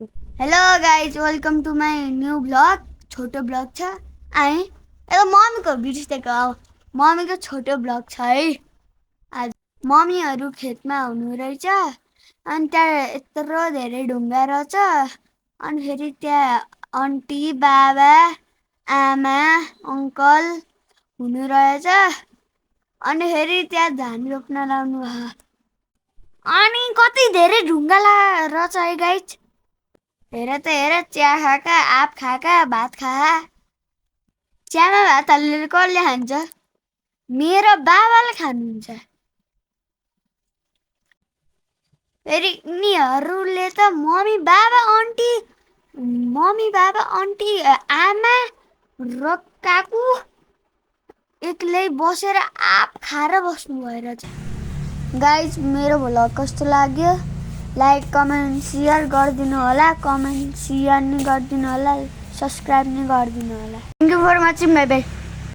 Hello guys, welcome to my new blog. छोटो blog छ आए ए मम्मीको बिर्सेको मम्मीको छोटो ब्लग छ है। आज मम्मीहरू खेतमा हुनु रहेछ अनि त्यहाँ यत्रो धेरै ढुङ्गा रहेछ। अनि फेरि त्यहाँ आन्टी बाबा आमा अङ्कल हुनु रहेछ। अनि फेरि त्यहाँ धान रोप्न लाउनु भयो। अनि कति धेरै ढुङ्गा रहेछ है गाइज। हेर त हेर, चिया खाका आप खाका भात खा। चियामा भात हालेर कसले खान्छ? मेरो बाबाले खानुहुन्छ। फेरि यिनीहरूले त मम्मी बाबा आन्टी आमा र काकु एक्लै बसेर आप खाएर बस्नु भएर चाहिँ। गाइज, मेरो भ्लग कस्तो लाग्यो? लाइक कमेन्ट सेयर गरिदिनु होला। कमेन्ट सेयर नि गरिदिनु होला, सब्सक्राइब नि गरिदिनु होला। Thank you for watching. Bye by.